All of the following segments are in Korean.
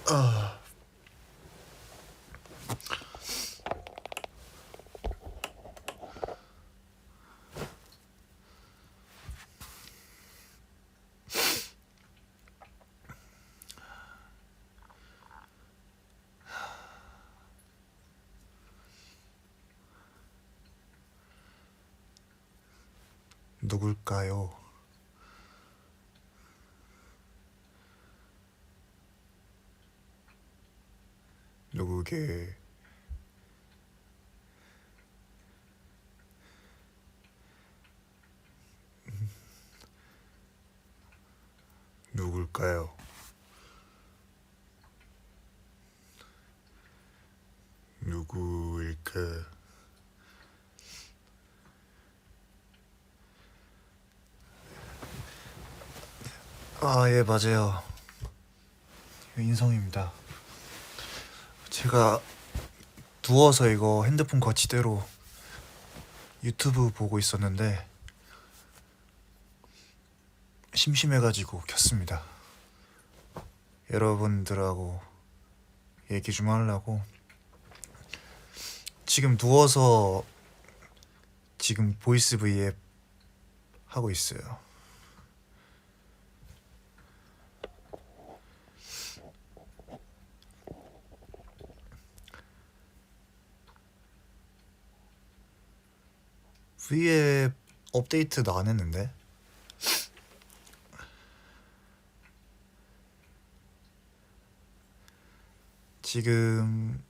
아, 누굴까요? 누구게? 누굴까요? 누구일까? 아, 예, 맞아요. 인성입니다. 제가 누워서 이거 핸드폰 거치대로 유튜브 보고 있었는데 심심해가지고 켰습니다. 여러분들하고 얘기 좀 하려고. 지금 누워서 지금 보이스 브이앱 하고 있어요. 브이앱 업데이트도 안 했는데. 지금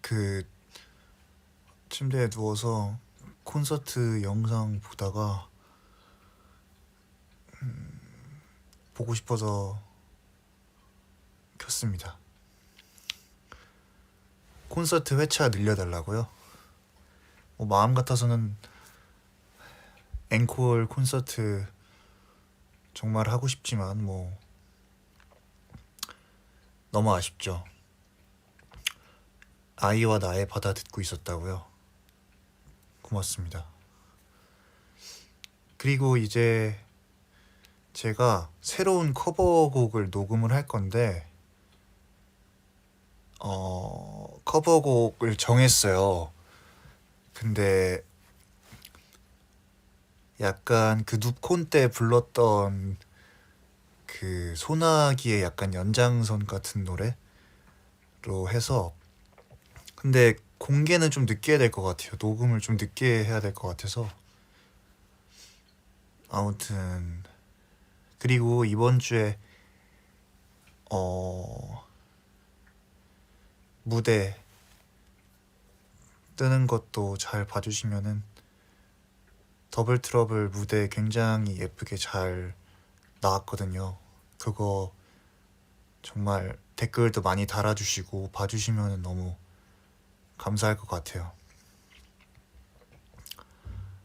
그 침대에 누워서 콘서트 영상 보다가 보고 싶어서 켰습니다. 콘서트 회차 늘려달라고요? 마음 같아서는 앵콜 콘서트 정말 하고 싶지만 너무 아쉽죠. 아이와 나의 바다 듣고 있었다고요? 고맙습니다. 그리고 이제 제가 새로운 커버곡을 녹음을 할 건데 커버곡을 정했어요. 근데 약간 그 눕콘 때 불렀던 그 소나기의 약간 연장선 같은 노래로 해서, 근데 공개는 좀 늦게 해야 될 것 같아요. 녹음을 좀 늦게 해야 될 것 같아서. 아무튼 그리고 이번 주에 무대 뜨는 것도 잘 봐주시면은, 더블 트러블 무대 굉장히 예쁘게 잘 나왔거든요. 그거 정말 댓글도 많이 달아주시고 봐주시면 너무 감사할 것 같아요.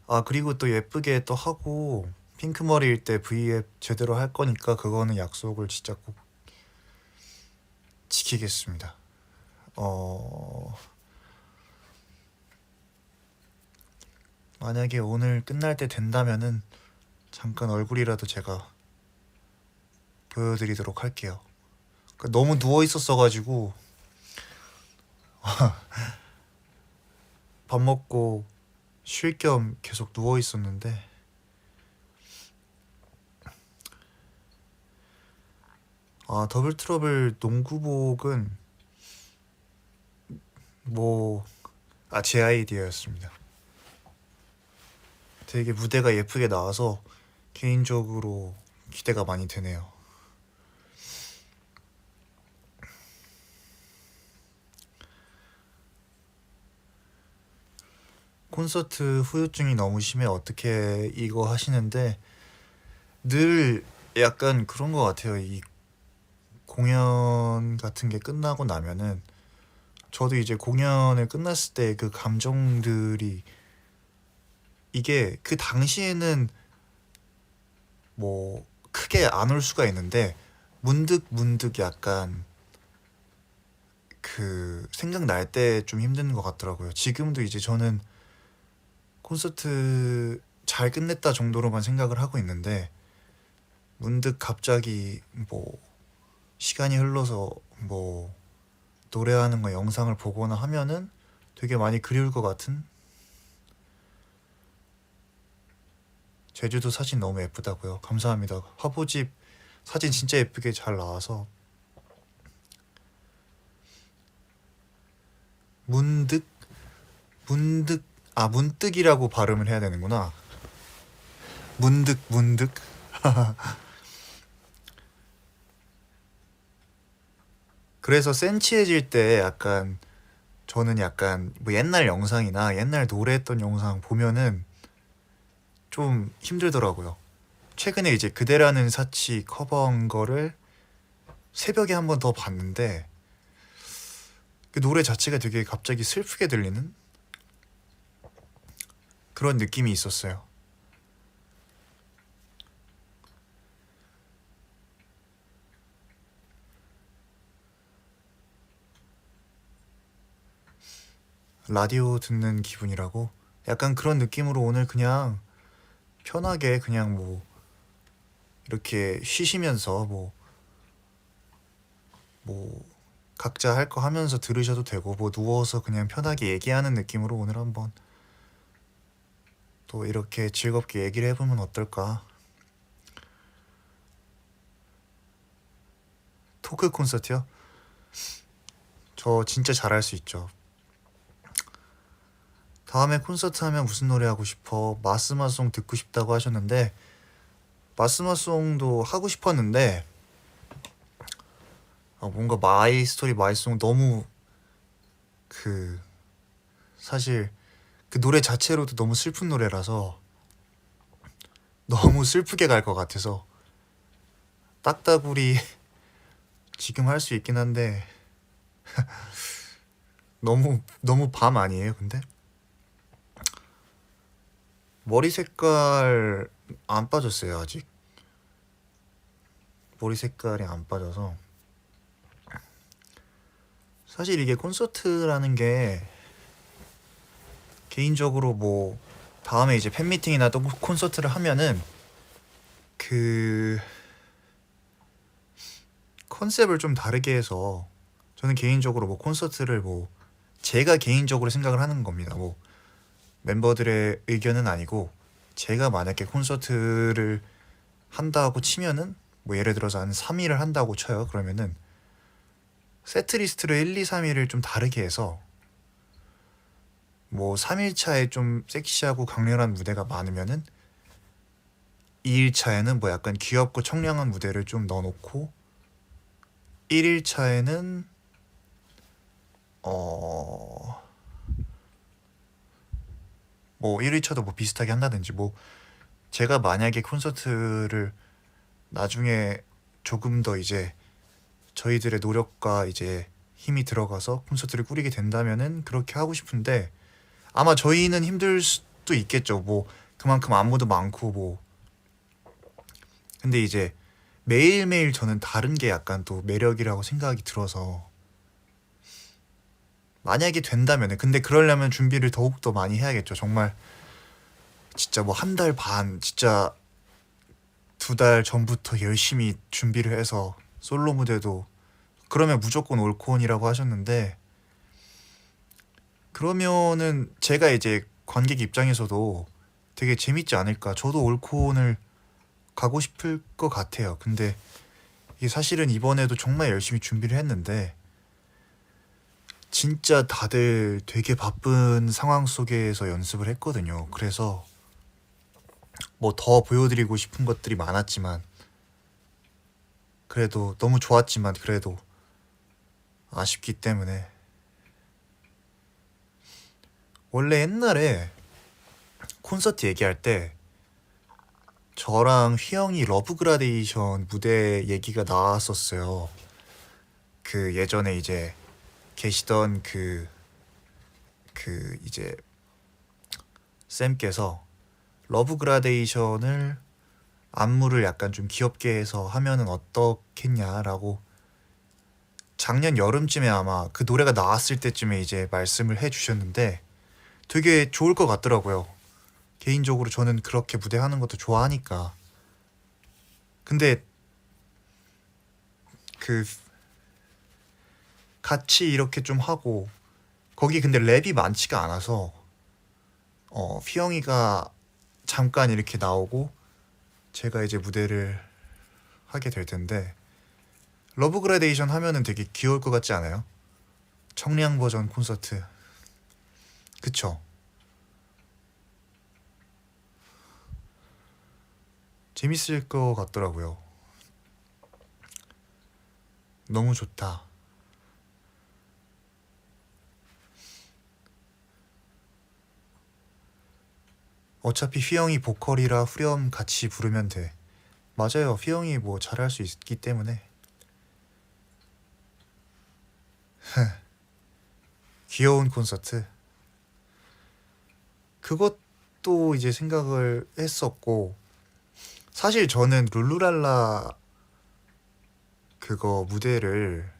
아, 그리고 또 예쁘게 또 하고 핑크머리일 때 브이앱 제대로 할 거니까 그거는 약속을 진짜 꼭 지키겠습니다. 만약에 오늘 끝날 때 된다면은 잠깐 얼굴이라도 제가 보여드리도록 할게요. 너무 누워 있었어가지고 밥 먹고 쉴 겸 계속 누워 있었는데, 더블 트러블 농구복은 제 아이디어였습니다. 되게 무대가 예쁘게 나와서 개인적으로 기대가 많이 되네요. 콘서트 후유증이 너무 심해 어떻게 이거 하시는데, 늘 약간 그런 것 같아요. 이 공연 같은 게 끝나고 나면은, 저도 이제 공연을 끝났을 때 그 감정들이, 이게 그 당시에는 크게 안 올 수가 있는데 문득 약간 그 생각날 때 좀 힘든 것 같더라고요. 지금도 이제 저는 콘서트 잘 끝냈다 정도로만 생각을 하고 있는데, 문득 갑자기 뭐 시간이 흘러서 뭐 노래하는 거 영상을 보거나 하면은 되게 많이 그리울 것 같은. 제주도 사진 너무 예쁘다고요. 감사합니다. 화보집 사진 진짜 예쁘게 잘 나와서. 문득 문득 문득이라고 발음을 해야 되는구나. 문득. 그래서 센치해질 때 약간 저는 약간 뭐 옛날 영상이나 옛날 노래했던 영상 보면은 좀 힘들더라고요. 최근에 이제 그대라는 사치 커버한 거를 새벽에 한 번 더 봤는데 그 노래 자체가 되게 갑자기 슬프게 들리는 그런 느낌이 있었어요. 라디오 듣는 기분이라고? 약간 그런 느낌으로 오늘 그냥 편하게 그냥 뭐 이렇게 쉬시면서 뭐 각자 할 거 하면서 들으셔도 되고 뭐 누워서 그냥 편하게 얘기하는 느낌으로 오늘 한번 또 이렇게 즐겁게 얘기를 해보면 어떨까. 토크 콘서트요? 저 진짜 잘할 수 있죠. 다음에 콘서트 하면 무슨 노래 하고 싶어? 마스마송 듣고 싶다고 하셨는데 마스마송도 하고 싶었는데 뭔가 마이 스토리 마이송 너무 그 사실 그 노래 자체로도 너무 슬픈 노래라서 너무 슬프게 갈 것 같아서 딱따구리 지금 할 수 있긴 한데 너무 밤 아니에요 근데? 머리 색깔 안 빠졌어요 아직. 머리 색깔이 안 빠져서 사실 이게 콘서트라는 게 개인적으로 뭐 다음에 이제 팬미팅이나 또 콘서트를 하면은 그 컨셉을 좀 다르게 해서 저는 개인적으로 뭐 콘서트를 뭐 제가 개인적으로 생각을 하는 겁니다. 뭐 멤버들의 의견은 아니고 제가 만약에 콘서트를 한다고 치면은 뭐 예를 들어서 한 3일을 한다고 쳐요. 그러면은 세트리스트를 1, 2, 3일을 좀 다르게 해서 뭐 3일차에 좀 섹시하고 강렬한 무대가 많으면은 2일차에는 뭐 약간 귀엽고 청량한 무대를 좀 넣어놓고 1일차에는 뭐 1일차도 뭐 비슷하게 한다든지 뭐 제가 만약에 콘서트를 나중에 조금 더 이제 저희들의 노력과 이제 힘이 들어가서 콘서트를 꾸리게 된다면은 그렇게 하고 싶은데 아마 저희는 힘들 수도 있겠죠. 뭐 그만큼 안무도 많고 뭐 근데 이제 매일매일 저는 다른 게 약간 또 매력이라고 생각이 들어서 만약에 된다면은 근데 그러려면 준비를 더욱더 많이 해야겠죠. 정말 진짜 뭐 한 달 반 진짜 2달 전부터 열심히 준비를 해서 솔로 무대도 그러면 무조건 올콘이라고 하셨는데 그러면은 제가 이제 관객 입장에서도 되게 재밌지 않을까. 저도 올콘을 가고 싶을 것 같아요. 근데 이게 사실은 이번에도 정말 열심히 준비를 했는데 진짜 다들 되게 바쁜 상황 속에서 연습을 했거든요. 그래서 뭐 더 보여드리고 싶은 것들이 많았지만 그래도 너무 좋았지만 그래도 아쉽기 때문에 원래 옛날에 콘서트 얘기할 때 저랑 휘영이 러브그라데이션 무대 얘기가 나왔었어요. 그 예전에 이제 계시던 그 이제 쌤께서 러브그라데이션을 안무를 약간 좀 귀엽게 해서 하면은 어떻겠냐라고 작년 여름쯤에 아마 그 노래가 나왔을 때쯤에 이제 말씀을 해주셨는데 되게 좋을 것 같더라고요. 개인적으로 저는 그렇게 무대하는 것도 좋아하니까 근데 그 같이 이렇게 좀 하고 거기 근데 랩이 많지가 않아서 휘영이가 잠깐 이렇게 나오고 제가 이제 무대를 하게 될 텐데 러브 그라데이션 하면은 되게 귀여울 것 같지 않아요? 청량 버전 콘서트. 그쵸? 재밌을 것 같더라고요. 너무 좋다. 어차피 휘영이 보컬이라 후렴 같이 부르면 돼. 맞아요. 휘영이 뭐 잘할 수 있기 때문에. 귀여운 콘서트. 그것도 이제 생각을 했었고 사실 저는 룰루랄라 그거 무대를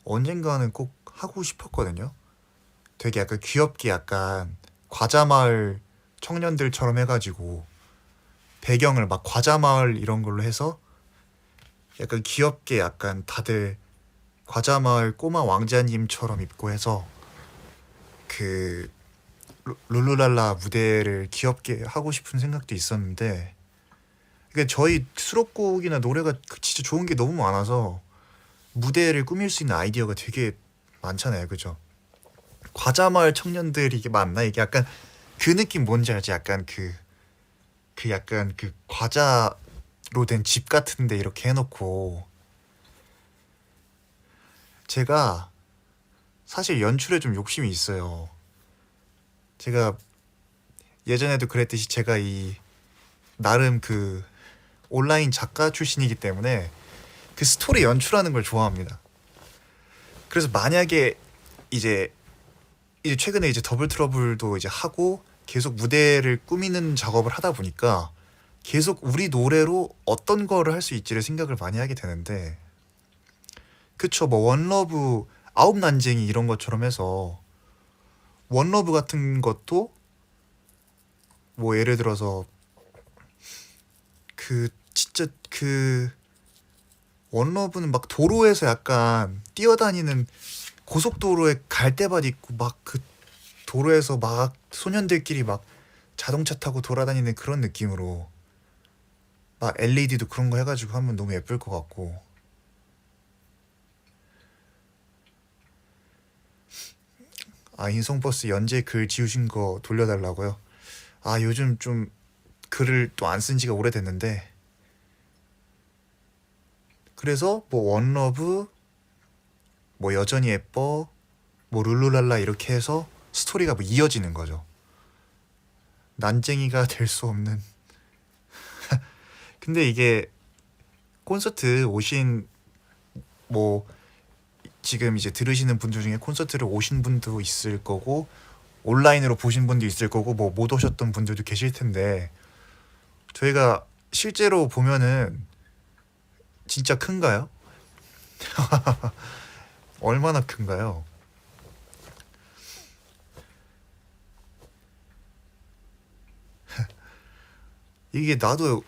언젠가는 꼭 하고 싶었거든요. 되게 약간 귀엽게 약간 과자마을 청년들처럼 해가지고 배경을 막 과자마을 이런 걸로 해서 약간 귀엽게 약간 다들 과자마을 꼬마 왕자님처럼 입고 해서 그 룰루랄라 무대를 귀엽게 하고 싶은 생각도 있었는데 그러니까 저희 수록곡이나 노래가 진짜 좋은 게 너무 많아서 무대를 꾸밀 수 있는 아이디어가 되게 많잖아요. 그죠? 과자마을 청년들 이게 맞나? 이게 약간 그 느낌 뭔지 알지? 약간 그 약간 그 과자로 된 집 같은데 이렇게 해놓고 제가 사실 연출에 좀 욕심이 있어요. 제가 예전에도 그랬듯이 제가 이 나름 그 온라인 작가 출신이기 때문에 그 스토리 연출하는 걸 좋아합니다. 그래서 만약에 이제 최근에 이제 더블 트러블도 이제 하고 계속 무대를 꾸미는 작업을 하다 보니까 계속 우리 노래로 어떤 거를 할 수 있지를 생각을 많이 하게 되는데 그쵸 뭐 원러브 아홉 난쟁이 이런 것처럼 해서 원러브 같은 것도 뭐 예를 들어서 그 진짜 그 원러브는 막 도로에서 약간 뛰어다니는 고속도로에 갈대밭 있고 막 그 도로에서 막 소년들끼리 막 자동차 타고 돌아다니는 그런 느낌으로 막 LED도 그런 거 해가지고 하면 너무 예쁠 것 같고 아 인성버스 연재 글 지우신 거 돌려달라고요? 아 요즘 좀 글을 또 안 쓴 지가 오래됐는데 그래서 뭐 원러브 뭐 여전히 예뻐 뭐 룰루랄라 이렇게 해서 스토리가 뭐 이어지는 거죠. 난쟁이가 될 수 없는 근데 이게 콘서트 오신 뭐 지금 이제 들으시는 분들 중에 콘서트를 오신 분도 있을 거고 온라인으로 보신 분도 있을 거고 뭐 못 오셨던 분들도 계실 텐데 저희가 실제로 보면은 진짜 큰가요? 얼마나 큰가요? 이게 나도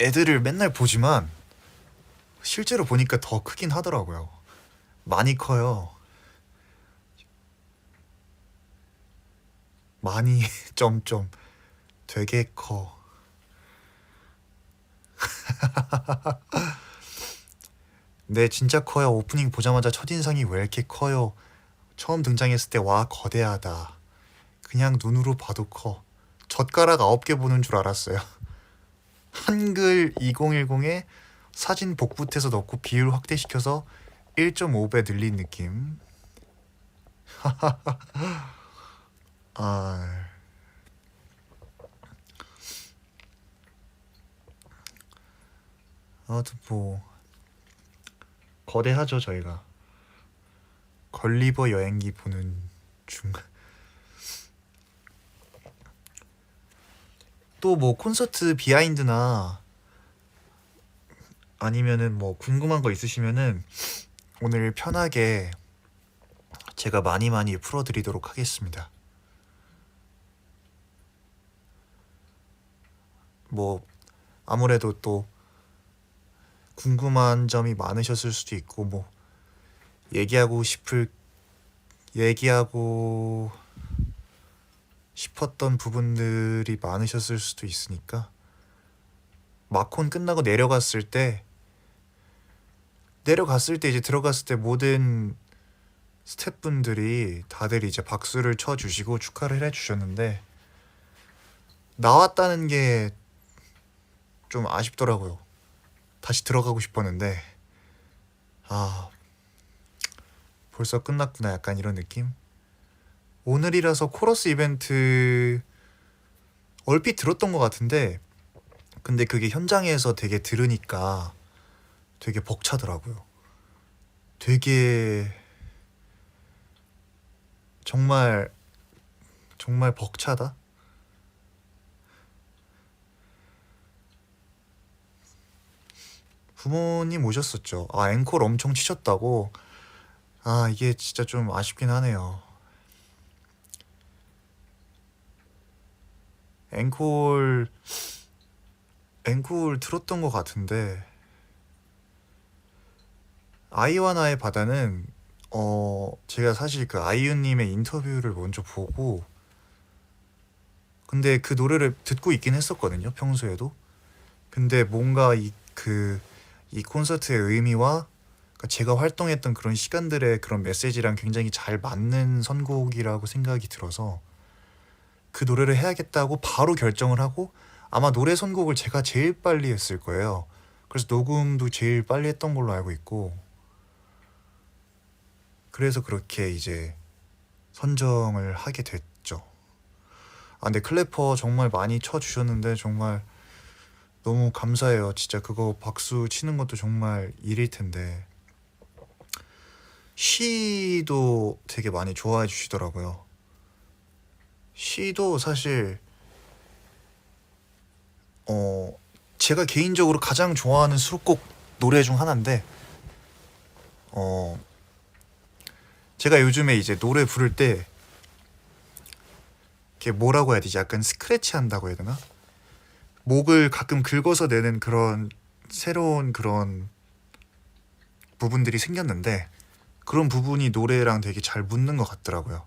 애들을 맨날 보지만 실제로 보니까 더 크긴 하더라고요. 많이 커요. 많이 점점 되게 커. 네, 진짜 커요. 오프닝 보자마자 첫인상이 왜 이렇게 커요? 처음 등장했을 때 와, 거대하다. 그냥 눈으로 봐도 커. 젓가락 9개 보는 줄 알았어요. 한글 2010에 사진 복붙해서 넣고 비율 확대시켜서 1.5배 늘린 느낌. 아, 아무튼 뭐 거대하죠 저희가. 걸리버 여행기 보는 중. 또 뭐 콘서트 비하인드나 아니면은 뭐 궁금한 거 있으시면은 오늘 편하게 제가 많이 많이 풀어드리도록 하겠습니다. 뭐 아무래도 또 궁금한 점이 많으셨을 수도 있고 뭐 얘기하고 싶을 얘기하고 싶었던 부분들이 많으셨을 수도 있으니까 마콘 끝나고 내려갔을 때 이제 들어갔을 때 모든 스태프분들이 다들 이제 박수를 쳐주시고 축하를 해주셨는데 나왔다는 게 좀 아쉽더라고요. 다시 들어가고 싶었는데 아 벌써 끝났구나 약간 이런 느낌. 오늘이라서 코러스 이벤트 얼핏 들었던 것 같은데 근데 그게 현장에서 되게 들으니까 되게 벅차더라고요. 되게 정말 정말 벅차다. 부모님 오셨었죠. 아 앵콜 엄청 치셨다고. 아 이게 진짜 좀 아쉽긴 하네요. 앵콜 들었던 것 같은데 아이와 나의 바다는 제가 사실 그 아이유님의 인터뷰를 먼저 보고 근데 그 노래를 듣고 있긴 했었거든요 평소에도. 근데 뭔가 이 콘서트의 의미와 그러니까 제가 활동했던 그런 시간들의 그런 메시지랑 굉장히 잘 맞는 선곡이라고 생각이 들어서 그 노래를 해야겠다고 바로 결정을 하고 아마 노래 선곡을 제가 제일 빨리 했을 거예요. 그래서 녹음도 제일 빨리 했던 걸로 알고 있고 그래서 그렇게 이제 선정을 하게 됐죠. 아 근데 클래퍼 정말 많이 쳐주셨는데 정말 너무 감사해요. 진짜 그거 박수 치는 것도 정말 일일 텐데 시도 되게 많이 좋아해 주시더라고요. 시도 사실 제가 개인적으로 가장 좋아하는 수록곡 노래 중 하나인데 어 제가 요즘에 이제 노래 부를 때 이게 뭐라고 해야 되지? 약간 스크래치 한다고 해야 되나? 목을 가끔 긁어서 내는 그런 새로운 그런 부분들이 생겼는데 그런 부분이 노래랑 되게 잘 묻는 것 같더라고요.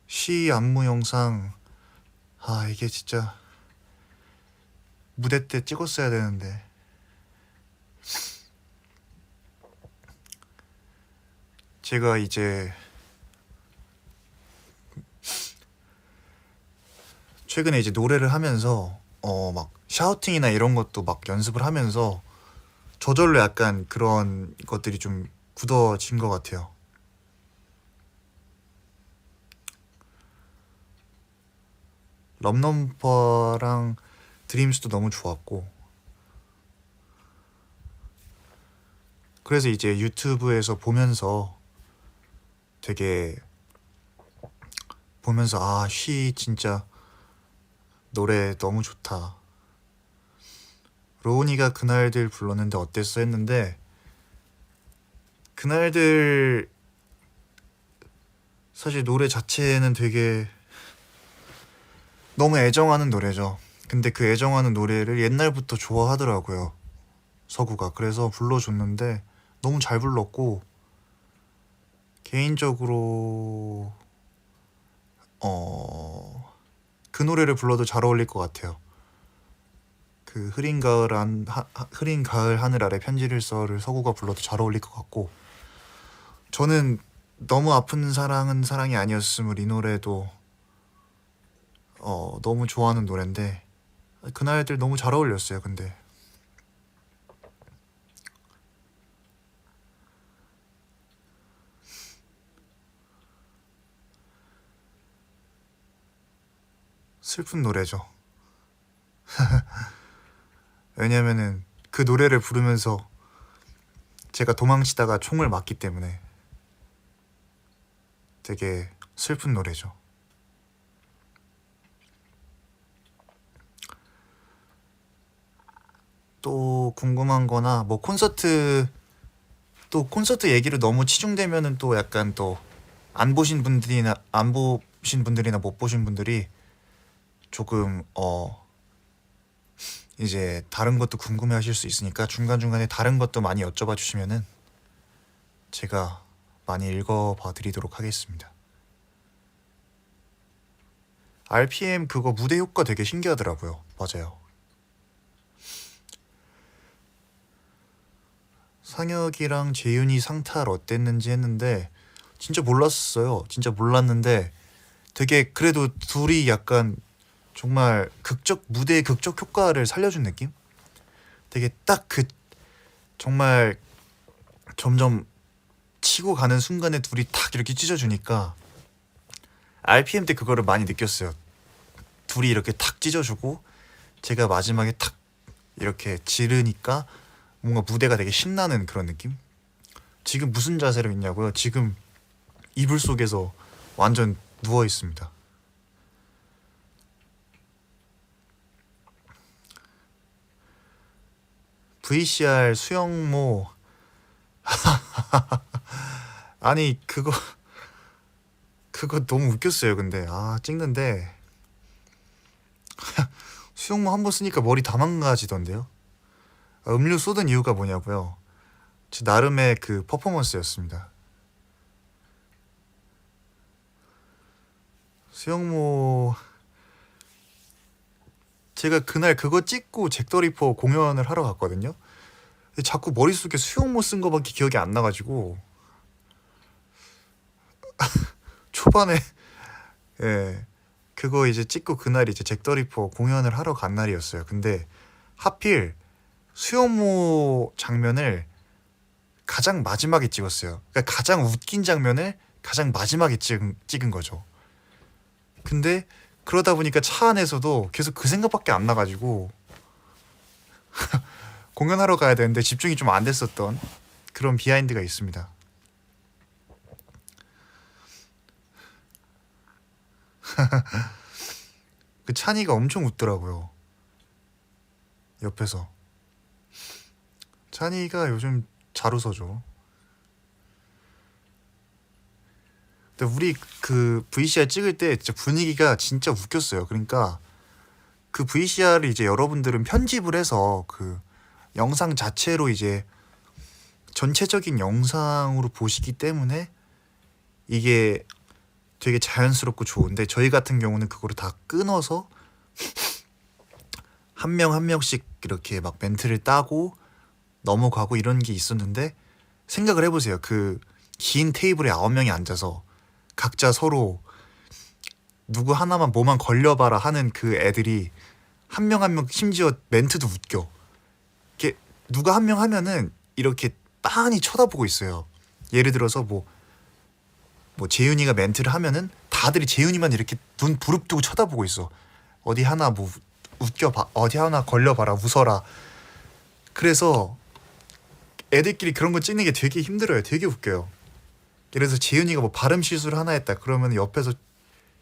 시 안무 영상 아 이게 진짜 무대 때 찍었어야 되는데 제가 이제 최근에 이제 노래를 하면서 막 샤우팅이나 이런 것도 막 연습을 하면서 저절로 약간 그런 것들이 좀 굳어진 것 같아요. 럼넘버랑 드림스도 너무 좋았고 그래서 이제 유튜브에서 보면서 되게 보면서 아 쉬 진짜 노래 너무 좋다. 로운이가 그날들 불렀는데 어땠어 했는데 그날들 사실 노래 자체는 되게 너무 애정하는 노래죠. 근데 그 애정하는 노래를 옛날부터 좋아하더라고요. 서구가. 그래서 불러줬는데 너무 잘 불렀고 개인적으로 그 노래를 불러도 잘 어울릴 것 같아요. 그 흐린 가을 하늘 아래 편지를 써를 서구가 불러도 잘 어울릴 것 같고 저는 너무 아픈 사랑은 사랑이 아니었음을 이 노래도 너무 좋아하는 노래인데 그날들 너무 잘 어울렸어요. 근데 슬픈 노래죠. 왜냐면은 그 노래를 부르면서 제가 도망치다가 총을 맞기 때문에 되게 슬픈 노래죠. 또 궁금한 거나 뭐 콘서트 얘기를 너무 치중되면은 또 약간 또 안 보신 분들이나 못 보신 분들이 조금 이제 다른 것도 궁금해 하실 수 있으니까 중간중간에 다른 것도 많이 여쭤봐 주시면은 제가 많이 읽어봐 드리도록 하겠습니다. RPM 그거 무대 효과 되게 신기하더라고요. 맞아요. 상혁이랑 재윤이 상탈 어땠는지 했는데 진짜 몰랐어요. 진짜 몰랐는데 되게 그래도 둘이 약간 정말 극적 무대의 극적 효과를 살려준 느낌? 되게 딱 그 정말 점점 치고 가는 순간에 둘이 탁 이렇게 찢어주니까 RPM 때 그거를 많이 느꼈어요. 둘이 이렇게 탁 찢어주고 제가 마지막에 탁 이렇게 지르니까 뭔가 무대가 되게 신나는 그런 느낌? 지금 무슨 자세로 있냐고요? 지금 이불 속에서 완전 누워 있습니다. VCR 수영모 아니 그거 너무 웃겼어요. 근데 찍는데 수영모 한 번 쓰니까 머리 다 망가지던데요. 음료 쏟은 이유가 뭐냐고요? 제 나름의 그 퍼포먼스였습니다. 수영모 제가 그날 그거 찍고 잭더리퍼 공연을 하러 갔거든요. 근데 자꾸 머릿속에 수영모 쓴 거밖에 기억이 안 나가지고 초반에 예 그거 이제 찍고 그날이 이제 잭더리퍼 공연을 하러 간 날이었어요. 근데 하필 수영모 장면을 가장 마지막에 찍었어요. 그러니까 가장 웃긴 장면을 가장 마지막에 찍은 거죠. 근데 그러다 보니까 차 안에서도 계속 그 생각밖에 안 나가지고 공연하러 가야 되는데 집중이 좀 안 됐었던 그런 비하인드가 있습니다. 그 찬이가 엄청 웃더라고요. 옆에서. 찬이가 요즘 잘 웃어줘. 근데 우리 그 VCR 찍을 때 진짜 분위기가 진짜 웃겼어요. 그러니까 그 VCR을 이제 여러분들은 편집을 해서 그 영상 자체로 이제 전체적인 영상으로 보시기 때문에 이게 되게 자연스럽고 좋은데 저희 같은 경우는 그거를 다 끊어서 한 명 한 명씩 이렇게 막 멘트를 따고 넘어가고 이런 게 있었는데 생각을 해보세요. 그 긴 테이블에 9명이 앉아서 각자 서로 누구 하나만 뭐만 걸려봐라 하는 그 애들이 한 명 한 명 심지어 멘트도 웃겨. 이렇게 누가 한 명 하면은 이렇게 빤히 쳐다보고 있어요. 예를 들어서 뭐 재윤이가 멘트를 하면은 다들이 재윤이만 이렇게 눈 부릅뜨고 쳐다보고 있어. 어디 하나 뭐 웃겨봐, 어디 하나 걸려봐라, 웃어라. 그래서 애들끼리 그런 거 찍는 게 되게 힘들어요. 되게 웃겨요. 예를 들어서 재윤이가 뭐 발음 실수를 하나 했다. 그러면 옆에서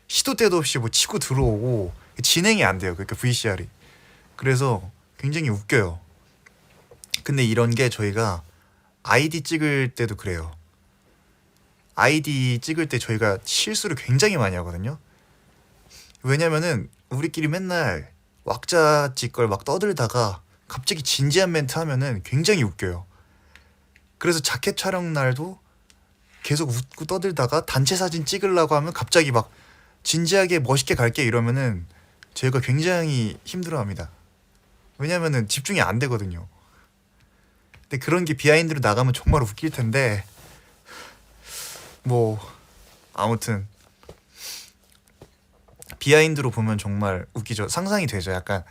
시도 때도 없이 뭐 치고 들어오고 진행이 안 돼요. 그러니까 VCR이. 그래서 굉장히 웃겨요. 근데 이런 게 저희가 아이디 찍을 때도 그래요. 아이디 찍을 때 저희가 실수를 굉장히 많이 하거든요. 왜냐면은 우리끼리 맨날 왁자지껄 막 떠들다가 갑자기 진지한 멘트 하면은 굉장히 웃겨요. 그래서 자켓 촬영 날도 계속 웃고 떠들다가 단체 사진 찍으려고 하면 갑자기 막 진지하게 멋있게 갈게 이러면은 저희가 굉장히 힘들어합니다. 왜냐면은 집중이 안 되거든요. 근데 그런 게 비하인드로 나가면 정말 웃길 텐데 뭐 아무튼 비하인드로 보면 정말 웃기죠. 상상이 되죠. 약간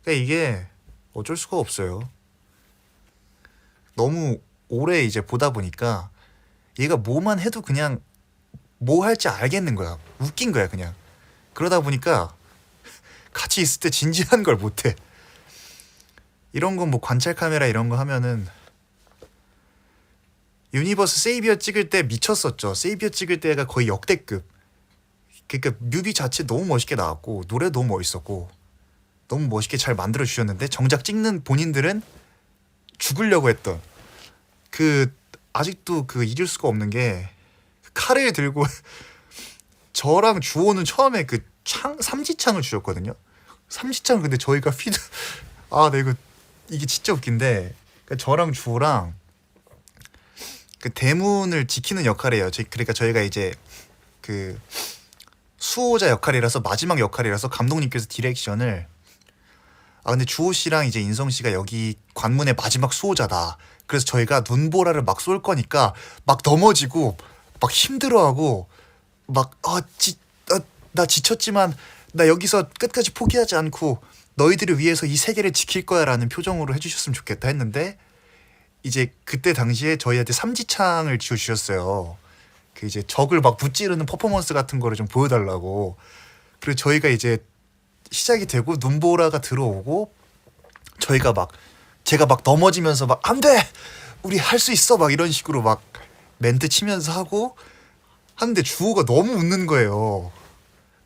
그러니까 이게 어쩔 수가 없어요. 너무 오래 이제 보다 보니까 얘가 뭐만 해도 그냥 뭐 할지 알겠는 거야. 웃긴 거야 그냥. 그러다 보니까 같이 있을 때 진지한 걸 못해. 이런 건 뭐 관찰 카메라 이런 거 하면은 유니버스 세이비어 찍을 때 미쳤었죠. 세이비어 찍을 때가 거의 역대급. 그러니까 뮤비 자체 너무 멋있게 나왔고 노래 너무 멋있었고 너무 멋있게 잘 만들어 주셨는데 정작 찍는 본인들은 죽으려고 했던 그 아직도 그 잊을 수가 없는 게 칼을 들고 저랑 주호는 처음에 그 삼지창을 주셨거든요. 삼지창 근데 저희가 피드 아, 네, 이게 진짜 웃긴데 그러니까 저랑 주호랑 그 대문을 지키는 역할이에요. 그러니까 저희가 이제 그 수호자 역할이라서 마지막 역할이라서 감독님께서 디렉션을 아 근데 주호 씨랑 이제 인성 씨가 여기 관문의 마지막 수호자다. 그래서 저희가 눈보라를 막 쏠 거니까 막 넘어지고 막 힘들어하고 막 나 지쳤지만 나 여기서 끝까지 포기하지 않고 너희들을 위해서 이 세계를 지킬 거야라는 표정으로 해주셨으면 좋겠다 했는데 이제 그때 당시에 저희한테 삼지창을 지어주셨어요. 그 이제 적을 막 무찌르는 퍼포먼스 같은 거를 좀 보여달라고. 그리고 저희가 이제 시작이 되고 눈보라가 들어오고 저희가 막 제가 막 넘어지면서 막 안돼 우리 할 수 있어 막 이런 식으로 막 멘트 치면서 하고 하는데 주호가 너무 웃는 거예요.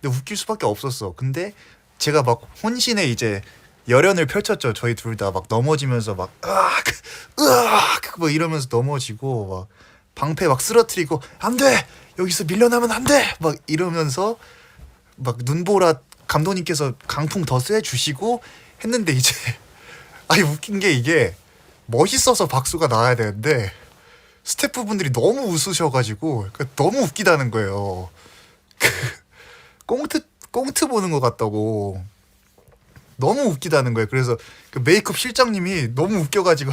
근데 웃길 수밖에 없었어. 근데 제가 막 혼신의 이제 열연을 펼쳤죠. 저희 둘 다 막 넘어지면서 막 으악 으악 뭐 이러면서 넘어지고 막 방패 막 쓰러뜨리고 안돼 여기서 밀려나면 안돼 막 이러면서 막 눈보라 감독님께서 강풍 더 쐬주시고 했는데 이제 아니 웃긴 게 이게 멋있어서 박수가 나와야 되는데 스태프분들이 너무 웃으셔가지고 너무 웃기다는 거예요. 꽁트 보는 것 같다고 너무 웃기다는 거예요. 그래서 그 메이크업 실장님이 너무 웃겨가지고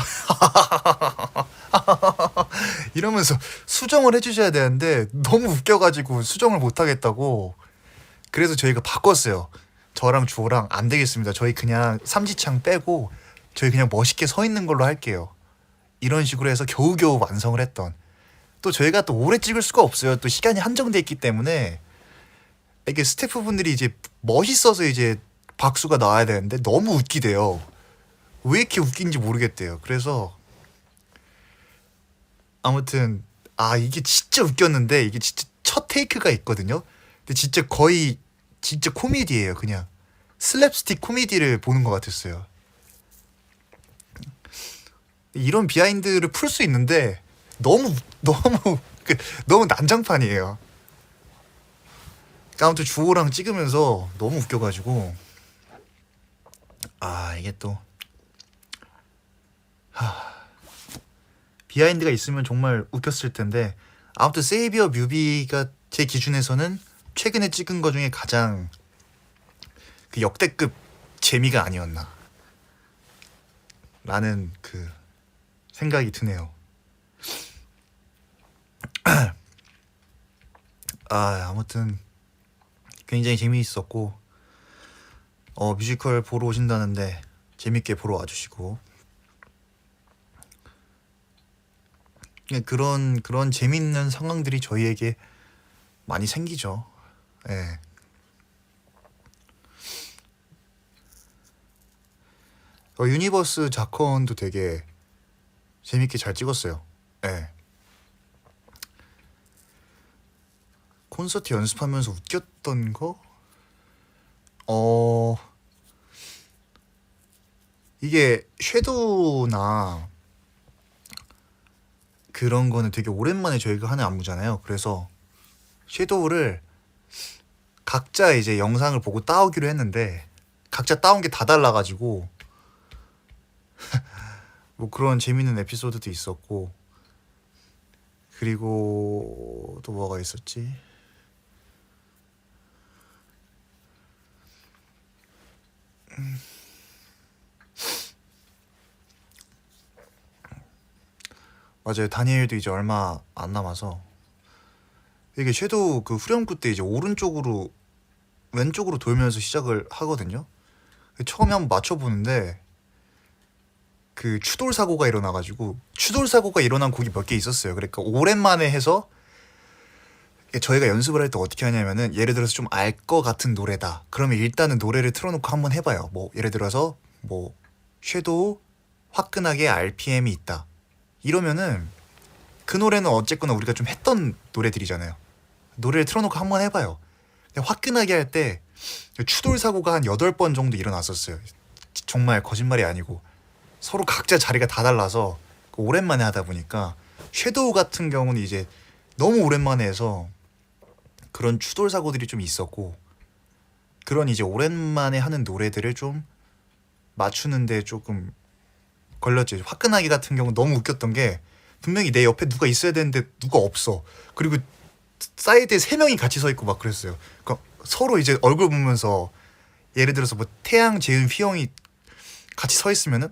이러면서 수정을 해주셔야 되는데 너무 웃겨가지고 수정을 못하겠다고 그래서 저희가 바꿨어요. 저랑 주호랑 안 되겠습니다. 저희 그냥 삼지창 빼고 저희 그냥 멋있게 서 있는 걸로 할게요. 이런 식으로 해서 겨우겨우 완성을 했던. 또 저희가 또 오래 찍을 수가 없어요. 또 시간이 한정돼 있기 때문에 이게 스태프분들이 이제 멋있어서 이제 박수가 나와야 되는데 너무 웃기대요. 왜 이렇게 웃긴지 모르겠대요. 그래서 아무튼 아 이게 진짜 웃겼는데 이게 진짜 첫 테이크가 있거든요. 근데 진짜 거의 진짜 코미디예요. 그냥 슬랩스틱 코미디를 보는 것 같았어요. 이런 비하인드를 풀 수 있는데 너무 너무 난장판이에요. 아무튼 주호랑 찍으면서 너무 웃겨가지고 아 이게 또 비하인드가 있으면 정말 웃겼을 텐데 아무튼 세이비어 뮤비가 제 기준에서는 최근에 찍은 거 중에 가장 그 역대급 재미가 아니었나 라는 그 생각이 드네요. 아무튼 굉장히 재미있었고 뮤지컬 보러 오신다는데 재밌게 보러 와주시고 그런 재밌는 상황들이 저희에게 많이 생기죠. 예. 유니버스 자컨도 되게 재밌게 잘 찍었어요. 예. 콘서트 연습하면서 웃겼던 거? 이게 섀도우나 그런 거는 되게 오랜만에 저희가 하는 안무잖아요. 그래서 섀도우를 각자 이제 영상을 보고 따오기로 했는데 각자 따온 게 다 달라가지고 뭐 그런 재밌는 에피소드도 있었고 그리고 또 뭐가 있었지? 맞아요. 다니엘도 이제 얼마 안 남아서 이게 섀도우 그 후렴구 때 이제 오른쪽으로 왼쪽으로 돌면서 시작을 하거든요. 처음에 한번 맞춰보는데 그 추돌 사고가 일어나가지고 추돌 사고가 일어난 곡이 몇 개 있었어요. 그러니까 오랜만에 해서 저희가 연습을 할 때 어떻게 하냐면은 예를 들어서 좀 알 것 같은 노래다. 그러면 일단은 노래를 틀어놓고 한번 해봐요. 뭐 예를 들어서 뭐 섀도우 화끈하게 RPM이 있다. 이러면은 그 노래는 어쨌거나 우리가 좀 했던 노래들이잖아요. 노래를 틀어놓고 한번 해봐요. 근데 화끈하게 할 때 추돌 사고가 한 8번 정도 일어났었어요. 정말 거짓말이 아니고 서로 각자 자리가 다 달라서 오랜만에 하다 보니까 섀도우 같은 경우는 이제 너무 오랜만에 해서 그런 추돌 사고들이 좀 있었고 그런 이제 오랜만에 하는 노래들을 좀 맞추는데 조금 걸렸지. 화끈하게 같은 경우 너무 웃겼던 게 분명히 내 옆에 누가 있어야 되는데 누가 없어. 그리고 사이드에 세 명이 같이 서 있고 막 그랬어요. 그러니까 서로 이제 얼굴 보면서 예를 들어서 뭐 태양, 재은, 휘영이 같이 서 있으면은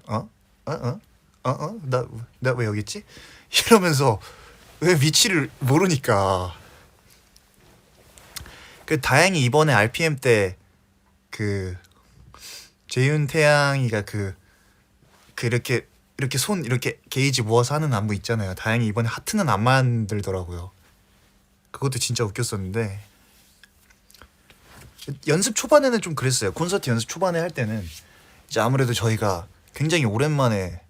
나 왜 여기 있지? 이러면서 왜 위치를 모르니까. 그 다행히 이번에 RPM 때 그 재윤 태양이가 이렇게 손 이렇게 게이지 모아서 하는 안무 있잖아요. 다행히 이번에 하트는 안 만들더라고요. 그것도 진짜 웃겼었는데 연습 초반에는 좀 그랬어요. 콘서트 연습 초반에 할 때는 이제 아무래도 저희가 굉장히 오랜만에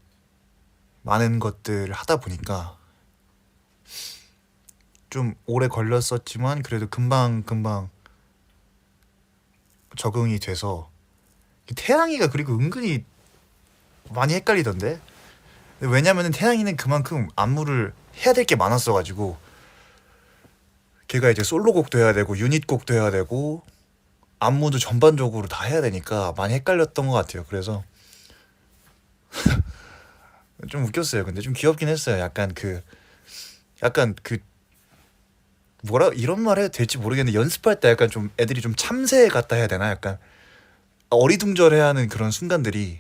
많은 것들 하다 보니까 좀 오래 걸렸었지만 그래도 금방 적응이 돼서 태양이가 그리고 은근히 많이 헷갈리던데. 왜냐면은 태양이는 그만큼 안무를 해야 될 게 많았어가지고 걔가 이제 솔로곡도 해야 되고 유닛곡도 해야 되고 안무도 전반적으로 다 해야 되니까 많이 헷갈렸던 것 같아요. 그래서 좀 웃겼어요. 근데 좀 귀엽긴 했어요. 약간 그 뭐라 이런 말 해도 될지 모르겠는데 연습할 때 약간 좀 애들이 좀 참새 같다 해야 되나? 약간 어리둥절해하는 그런 순간들이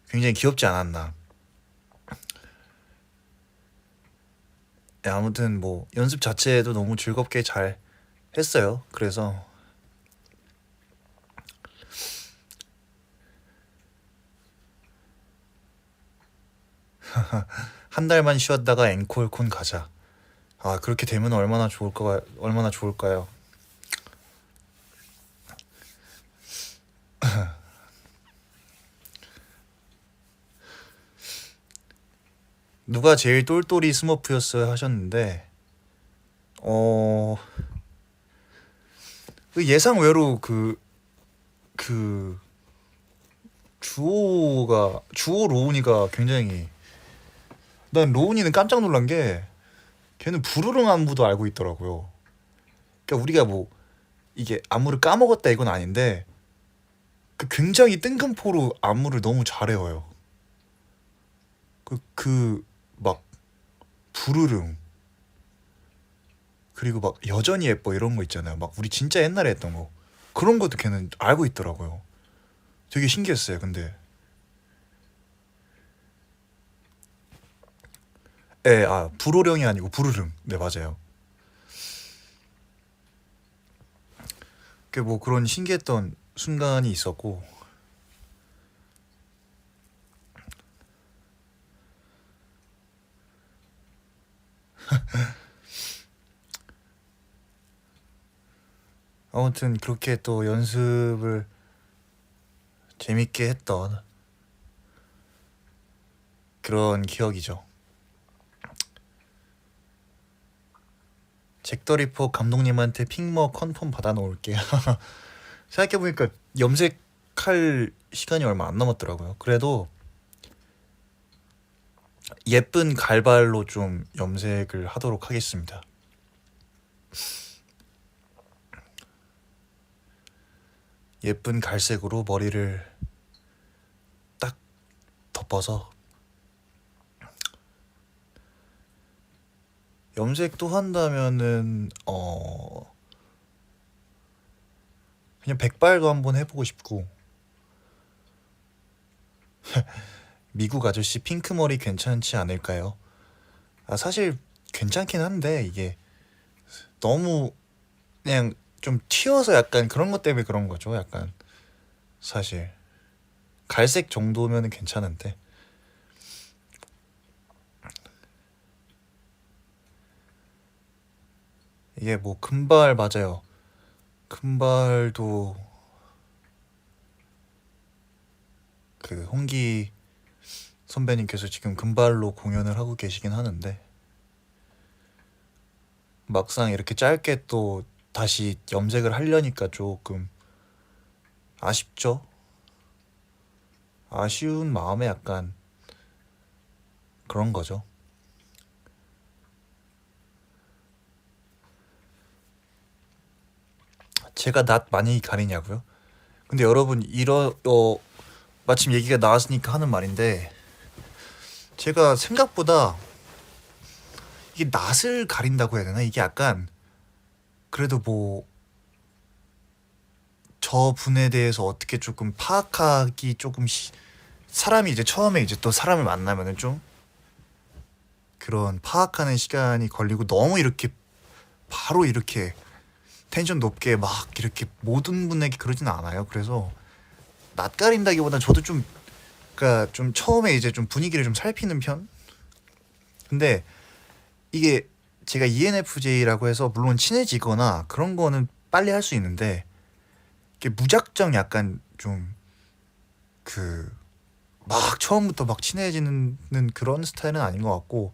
굉장히 귀엽지 않았나. 네, 아무튼 뭐 연습 자체도 너무 즐겁게 잘 했어요. 그래서 한 달만 쉬었다가 앵콜콘 가자. 아, 그렇게 되면 얼마나 좋을까요? 누가 제일 똘똘이 스머프였어요 하셨는데 어... 그 예상 외로 그 주호 로운이가 굉장히 난 로운이는 깜짝 놀란 게 걔는 부르릉 안무도 알고 있더라고요. 그러니까 우리가 뭐 이게 안무를 까먹었다 이건 아닌데 그 굉장히 뜬금포로 안무를 너무 잘 외워요. 막 부르릉 그리고 막 여전히 예뻐 이런 거 있잖아요. 막 우리 진짜 옛날에 했던 거 그런 것도 걔는 알고 있더라고요. 되게 신기했어요. 근데 불호령이 아니고 부르릉. 네, 맞아요. 그 뭐 그런 신기했던 순간이 있었고 아무튼 그렇게 또 연습을 재밌게 했던 그런 기억이죠. 잭더리퍼 감독님한테 핑머 컨펌 받아 놓을게요. 생각해보니까 염색할 시간이 얼마 안 남았더라고요. 그래도 예쁜 갈발로 좀 염색을 하도록 하겠습니다. 예쁜 갈색으로 머리를 딱 덮어서 염색도 한다면은 그냥 백발도 한번 해보고 싶고 미국 아저씨 핑크머리 괜찮지 않을까요? 아, 사실 괜찮긴 한데 이게 너무 그냥 좀 튀어서 약간 그런 것 때문에 그런 거죠. 약간 사실 갈색 정도면 괜찮은데 이게 뭐 금발 맞아요. 금발도 그 홍기 선배님께서 지금 금발로 공연을 하고 계시긴 하는데 막상 이렇게 짧게 또 다시 염색을 하려니까 조금 아쉽죠. 아쉬운 마음에 약간 그런 거죠. 제가 낯 많이 가리냐고요? 근데 여러분 마침 얘기가 나왔으니까 하는 말인데 제가 생각보다 이게 낯을 가린다고 해야 되나? 이게 약간 그래도 뭐 저분에 대해서 어떻게 조금 파악하기 조금 사람이 이제 처음에 이제 또 사람을 만나면은 좀 그런 파악하는 시간이 걸리고 너무 이렇게 바로 이렇게 텐션 높게 막 이렇게 모든 분에게 그러진 않아요. 그래서 낯가린다기보단 저도 좀 그러니까 좀 처음에 이제 좀 분위기를 좀 살피는 편? 근데 이게 제가 ENFJ라고 해서 물론 친해지거나 그런 거는 빨리 할 수 있는데 이게 무작정 약간 좀 그 막 처음부터 막 친해지는 그런 스타일은 아닌 것 같고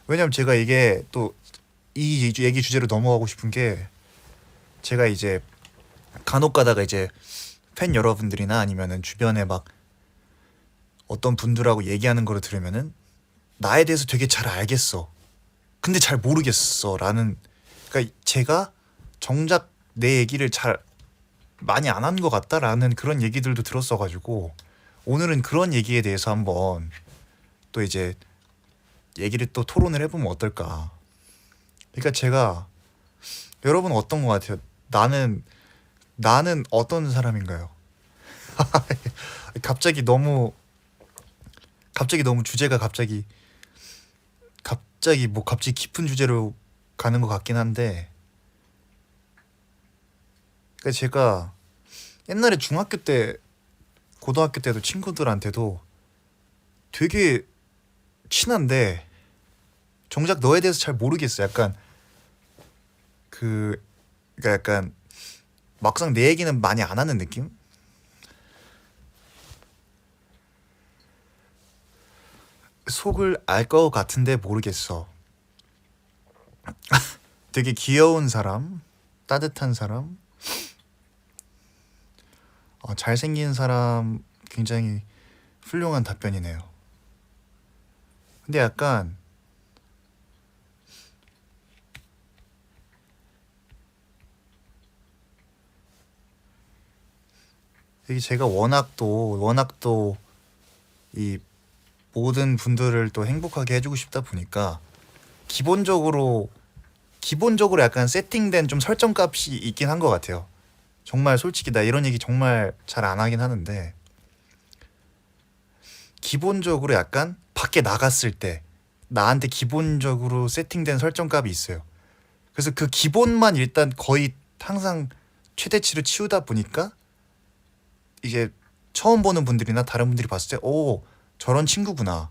왜냐면 제가 이게 또 이 얘기 주제로 넘어가고 싶은 게 제가 이제 간혹 가다가 이제 팬 여러분들이나 아니면은 주변에 막 어떤 분들하고 얘기하는 거를 들으면은 나에 대해서 되게 잘 알겠어. 근데 잘 모르겠어. 라는 그러니까 제가 정작 내 얘기를 잘 많이 안 한 것 같다라는 그런 얘기들도 들었어가지고 오늘은 그런 얘기에 대해서 한번 또 이제 얘기를 또 토론을 해보면 어떨까. 그러니까 제가 여러분 어떤 것 같아요? 나는 어떤 사람인가요? 갑자기 너무 주제가 갑자기 깊은 주제로 가는 것 같긴 한데 그러니까 제가 옛날에 중학교 때 고등학교 때도 친구들한테도 되게 친한데 정작 너에 대해서 잘 모르겠어. 약간 그러니까 약간 막상 내 얘기는 많이 안 하는 느낌? 속을 알 것 같은데 모르겠어. 되게 귀여운 사람, 따뜻한 사람, 잘생긴 사람 굉장히 훌륭한 답변이네요. 근데 약간 이게 제가 워낙 또 이 모든 분들을 또 행복하게 해주고 싶다 보니까 기본적으로 약간 세팅된 좀 설정값이 있긴 한 것 같아요. 정말 솔직히 나 이런 얘기 정말 잘 안 하긴 하는데 기본적으로 약간 밖에 나갔을 때 나한테 기본적으로 세팅된 설정값이 있어요. 그래서 그 기본만 일단 거의 항상 최대치로 치우다 보니까 이제 처음 보는 분들이나 다른 분들이 봤을 때 오 저런 친구구나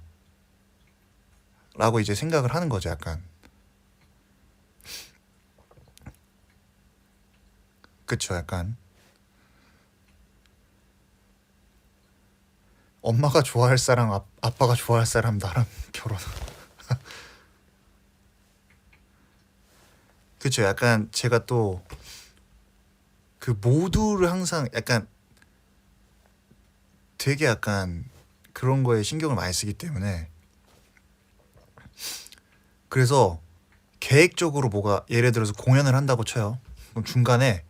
라고 이제 생각을 하는 거죠. 약간 그쵸. 약간 엄마가 좋아할 사람 아빠가 좋아할 사람 나랑 결혼. 그쵸. 약간 제가 또 그 모두를 항상 약간 되게 약간 그런 거에 신경을 많이 쓰기 때문에 그래서 계획적으로 뭐가 예를 들어서 공연을 한다고 쳐요. 그럼 중간에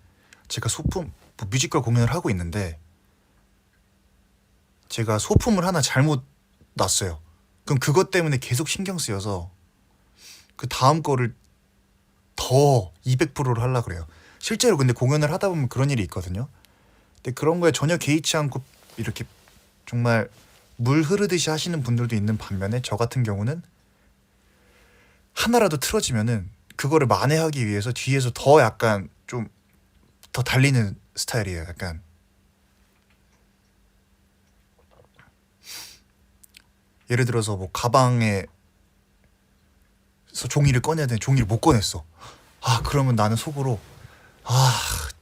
제가 소품 뭐 뮤지컬 공연을 하고 있는데 제가 소품을 하나 잘못 놨어요. 그럼 그것 때문에 계속 신경 쓰여서 그 다음 거를 더 200%를 하려고 그래요. 실제로 근데 공연을 하다 보면 그런 일이 있거든요. 근데 그런 거에 전혀 개의치 않고 이렇게 정말 물 흐르듯이 하시는 분들도 있는 반면에 저 같은 경우는 하나라도 틀어지면은 그거를 만회하기 위해서 뒤에서 더 약간 좀 더 달리는 스타일이에요. 약간 예를 들어서 뭐 가방에서 종이를 꺼내야 되는데 종이를 못 꺼냈어. 그러면 나는 속으로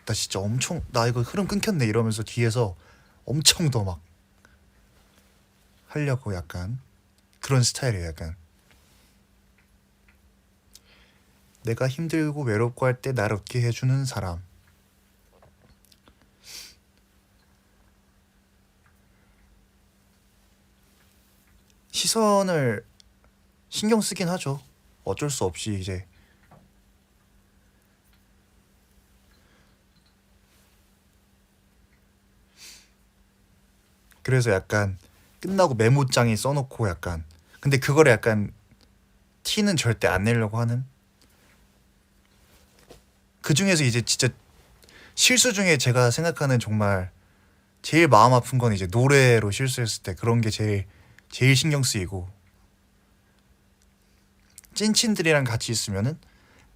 나 진짜 엄청 나 이거 흐름 끊겼네 이러면서 뒤에서 엄청 더 막 하려고 약간 그런 스타일이에요. 약간 내가 힘들고 외롭고 할 때 나를 웃게 해주는 사람. 시선을 신경 쓰긴 하죠. 어쩔 수 없이 이제 그래서 약간 끝나고 메모장에 써놓고 약간, 근데 그거를 약간 티는 절대 안 내려고 하는, 그 중에서 이제 진짜 실수 중에 제가 생각하는 정말 제일 마음 아픈 건 이제 노래로 실수했을 때 그런 게 제일 신경 쓰이고, 찐친들이랑 같이 있으면은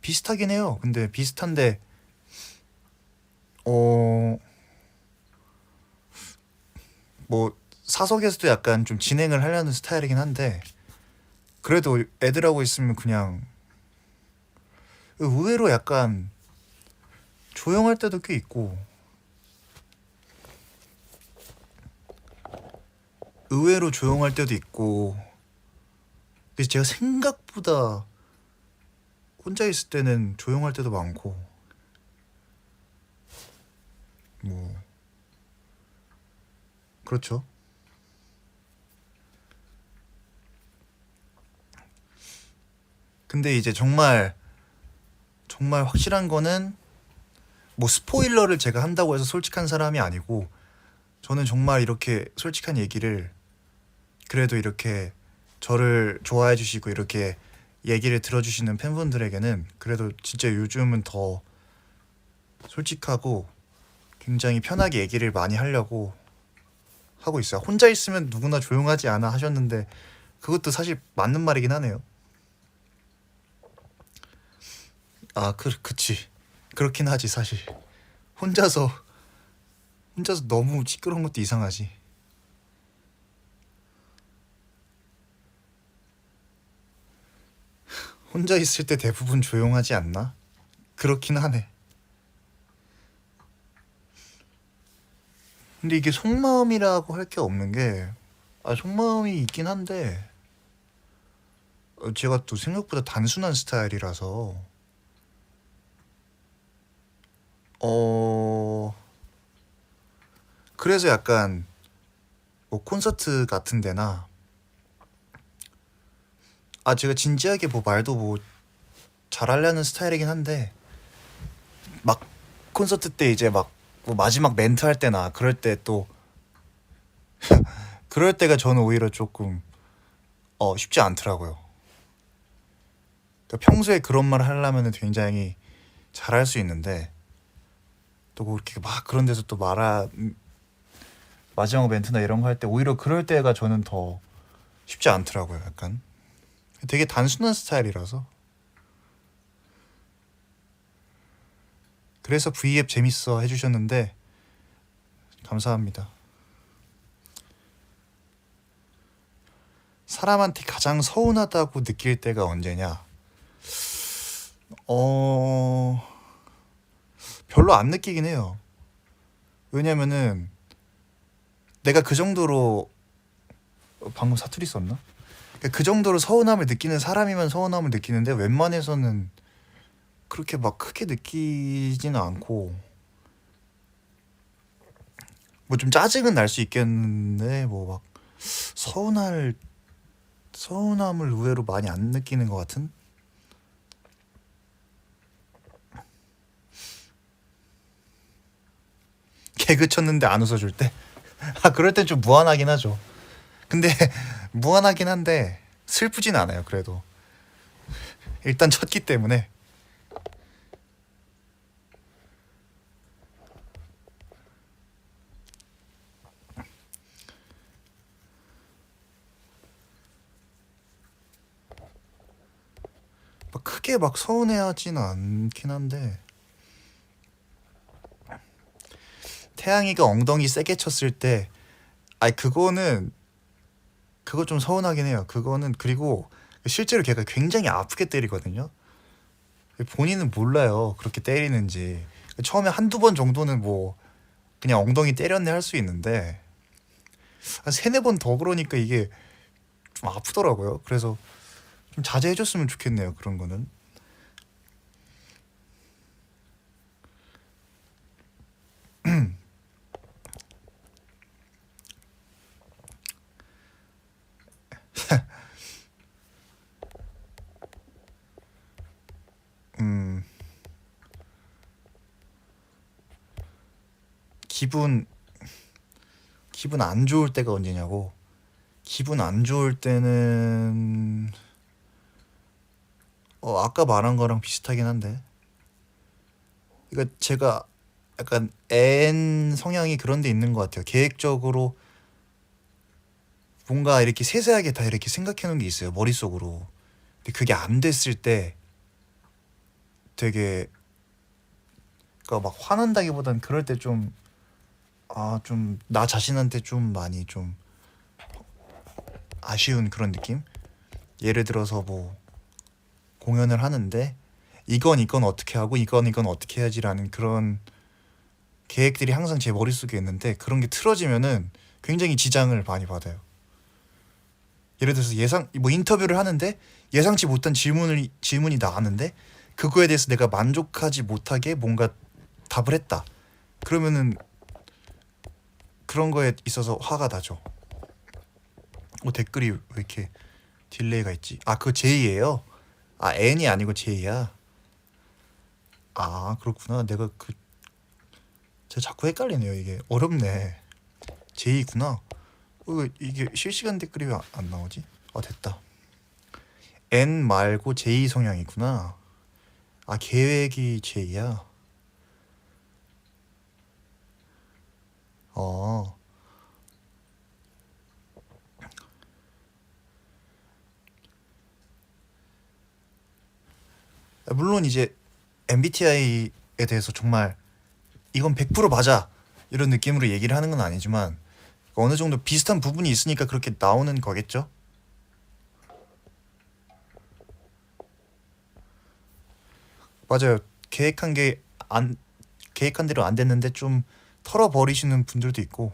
비슷하긴 해요. 근데 비슷한데 어 뭐 사석에서도 약간 좀 진행을 하려는 스타일이긴 한데, 그래도 애들하고 있으면 그냥 의외로 약간 조용할 때도 꽤 있고, 의외로 조용할 때도 있고, 그래서 제가 생각보다 혼자 있을 때는 조용할 때도 많고, 뭐 그렇죠. 근데 이제 정말 확실한 거는, 뭐 스포일러를 제가 한다고 해서 솔직한 사람이 아니고, 저는 정말 이렇게 솔직한 얘기를, 그래도 이렇게 저를 좋아해 주시고 이렇게 얘기를 들어주시는 팬분들에게는 그래도 진짜 요즘은 더 솔직하고 굉장히 편하게 얘기를 많이 하려고 하고 있어요. 혼자 있으면 누구나 조용하지 않아 하셨는데, 그것도 사실 맞는 말이긴 하네요. 아, 그치. 그렇긴 하지, 사실. 혼자서, 혼자서 너무 시끄러운 것도 이상하지. 혼자 있을 때 대부분 조용하지 않나? 그렇긴 하네. 근데 이게 속마음이라고 할 게 없는 게, 속마음이 있긴 한데, 제가 또 생각보다 단순한 스타일이라서, 어, 그래서 약간, 뭐 콘서트 같은 데나, 제가 진지하게 뭐 말도 뭐 잘하려는 스타일이긴 한데, 막 콘서트 때 이제 막뭐 마지막 멘트 할 때나 그럴 때 또, 그럴 때가 저는 오히려 조금 쉽지 않더라고요. 그러니까 평소에 그런 말 하려면 굉장히 잘할 수 있는데, 또 그렇게 막 그런 데서 또 마지막 멘트나 이런 거 할 때 오히려 그럴 때가 저는 더 쉽지 않더라고요. 약간 되게 단순한 스타일이라서. 그래서 V앱 재밌어 해주셨는데 감사합니다. 사람한테 가장 서운하다고 느낄 때가 언제냐? 어 별로 안 느끼긴 해요. 왜냐면은 내가 그 정도로, 방금 사투리 썼나? 그러니까 그 정도로 서운함을 느끼는 사람이면 서운함을 느끼는데, 웬만해서는 그렇게 막 크게 느끼지는 않고, 뭐 좀 짜증은 날 수 있겠는데 뭐 막 서운함을 의외로 많이 안 느끼는 것 같은. 개그 쳤는데 안 웃어줄 때, 그럴 땐 좀 무안하긴 하죠. 근데 무안하긴 한데 슬프진 않아요. 그래도 일단 쳤기 때문에. 막 크게 막 서운해하지는 않긴 한데, 태양이가 엉덩이 세게 쳤을 때, 그거는, 그거 좀 서운하긴 해요. 그거는. 그리고 실제로 걔가 굉장히 아프게 때리거든요. 본인은 몰라요, 그렇게 때리는지. 처음에 한두 번 정도는 뭐 그냥 엉덩이 때렸네 할 수 있는데, 한 세네 번 더 그러니까 이게 좀 아프더라고요. 그래서 좀 자제해줬으면 좋겠네요, 그런 거는. 음, 기분 기분 안 좋을 때가 언제냐고. 기분 안 좋을 때는 아까 말한 거랑 비슷하긴 한데, 그러니까 제가 약간 N 성향이 그런 데 있는 것 같아요. 계획적으로 뭔가 이렇게 세세하게 다 이렇게 생각해 놓은 게 있어요, 머릿속으로. 근데 그게 안 됐을 때 되게, 그러니까 막 화난다기보단 그럴 때 좀, 좀 나 자신한테 좀 많이 좀 아쉬운 그런 느낌? 예를 들어서 뭐 공연을 하는데 이건 어떻게 하고 이건 어떻게 해야지라는 그런 계획들이 항상 제 머릿속에 있는데, 그런 게 틀어지면은 굉장히 지장을 많이 받아요. 예를 들어서 뭐 인터뷰를 하는데 예상치 못한 질문이 나왔는데 그거에 대해서 내가 만족하지 못하게 뭔가 답을 했다. 그러면은 그런 거에 있어서 화가 나죠. 댓글이 왜 이렇게 딜레이가 있지? 그거 J예요. N이 아니고 J야. 그렇구나. 제가 자꾸 헷갈리네요. 이게 어렵네. J구나. 이게 실시간 댓글이 왜 안 나오지? 됐다. N 말고 J 성향이구나. 계획이 J야. 어. 물론 이제 MBTI에 대해서 정말 이건 100% 맞아 이런 느낌으로 얘기를 하는 건 아니지만 어느 정도 비슷한 부분이 있으니까 그렇게 나오는 거겠죠? 맞아요. 계획한 게 안 계획한 대로 안 됐는데 좀 털어버리시는 분들도 있고.